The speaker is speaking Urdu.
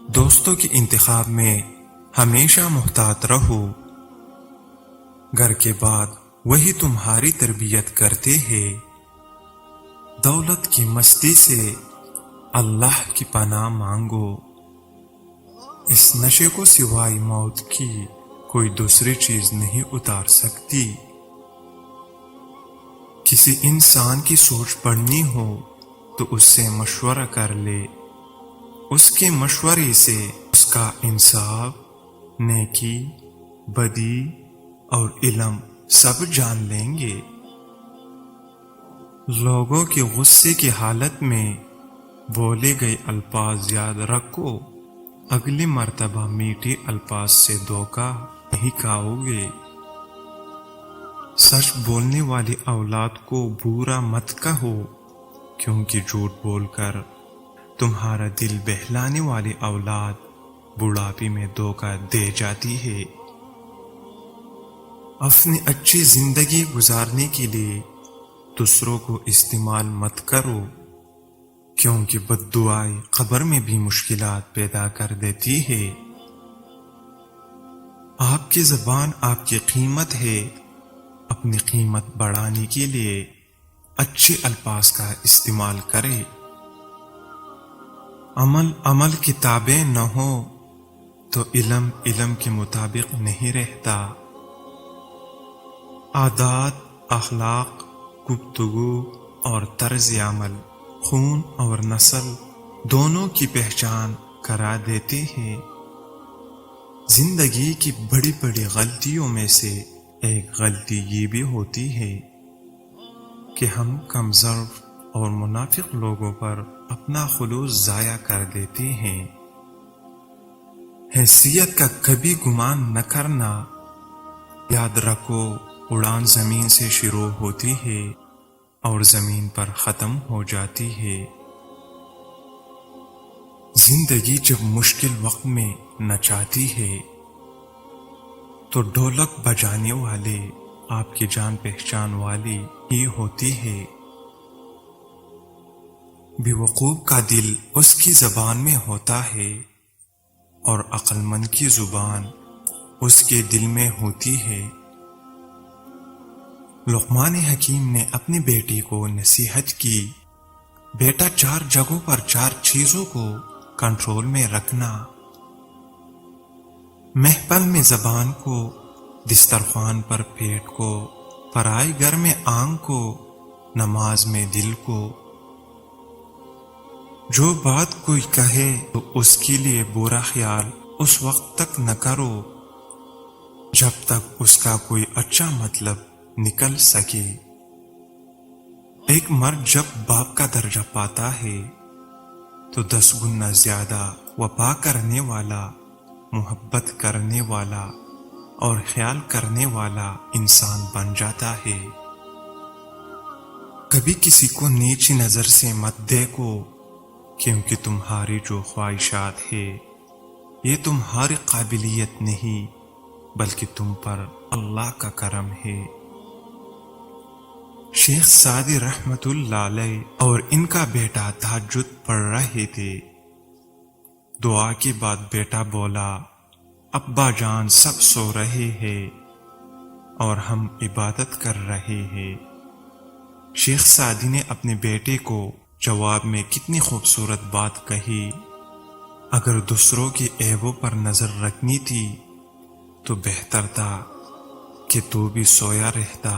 دوستوں کے انتخاب میں ہمیشہ محتاط رہو، گھر کے بعد وہی تمہاری تربیت کرتے ہیں۔ دولت کی مستی سے اللہ کی پناہ مانگو، اس نشے کو سوائے موت کی کوئی دوسری چیز نہیں اتار سکتی۔ کسی انسان کی سوچ پڑھنی ہو تو اس سے مشورہ کر لے، اس کے مشورے سے اس کا انصاف، نیکی، بدی اور علم سب جان لیں گے۔ لوگوں کے غصے کی حالت میں بولے گئے الفاظ یاد رکھو، اگلی مرتبہ میٹھے الفاظ سے دھوکہ نہیں کھاؤ گے۔ سچ بولنے والی اولاد کو برا مت کہو، کیونکہ جھوٹ بول کر تمہارا دل بہلانے والی اولاد بڑھاپے میں دھوکہ دے جاتی ہے۔ اپنی اچھی زندگی گزارنے کے لیے دوسروں کو استعمال مت کرو، کیونکہ بد دعائیں قبر میں بھی مشکلات پیدا کر دیتی ہے۔ آپ کی زبان آپ کی قیمت ہے، اپنی قیمت بڑھانے کے لیے اچھے الفاظ کا استعمال کرے۔ عمل کتابیں نہ ہو تو علم کے مطابق نہیں رہتا۔ عادات، اخلاق، گفتگو اور طرز عمل خون اور نسل دونوں کی پہچان کرا دیتے ہیں۔ زندگی کی بڑی بڑی غلطیوں میں سے ایک غلطی یہ بھی ہوتی ہے کہ ہم کم ظرف اور منافق لوگوں پر اپنا خلوص ضائع کر دیتے ہیں۔ حیثیت کا کبھی گمان نہ کرنا، یاد رکھو اڑان زمین سے شروع ہوتی ہے اور زمین پر ختم ہو جاتی ہے۔ زندگی جب مشکل وقت میں نچاتی ہے تو ڈھولک بجانے والے آپ کی جان پہچان والی ہی ہوتی ہے۔ بیوقوف کا دل اس کی زبان میں ہوتا ہے اور عقل مند کی زبان اس کے دل میں ہوتی ہے۔ لقمان حکیم نے اپنی بیٹی کو نصیحت کی، بیٹا 4 جگہوں پر 4 چیزوں کو کنٹرول میں رکھنا: محفل میں زبان کو، دسترخوان پر پیٹ کو، پرائے گھر میں آنکھ کو، نماز میں دل کو۔ جو بات کوئی کہے تو اس کے لیے برا خیال اس وقت تک نہ کرو جب تک اس کا کوئی اچھا مطلب نکل سکے۔ ایک مرد جب باپ کا درجہ پاتا ہے تو 10 گنا زیادہ وفا کرنے والا، محبت کرنے والا اور خیال کرنے والا انسان بن جاتا ہے۔ کبھی کسی کو نیچی نظر سے مت دیکھو، کیونکہ تمہاری جو خواہشات ہے یہ تمہاری قابلیت نہیں بلکہ تم پر اللہ کا کرم ہے۔ شیخ سعدی رحمت اللہ علیہ اور ان کا بیٹا تہجد پڑھ رہے تھے۔ دعا کے بعد بیٹا بولا، ابا جان سب سو رہے ہیں اور ہم عبادت کر رہے ہیں۔ شیخ سعدی نے اپنے بیٹے کو جواب میں کتنی خوبصورت بات کہی، اگر دوسروں کے عیبوں پر نظر رکھنی تھی تو بہتر تھا کہ تو بھی سویا رہتا۔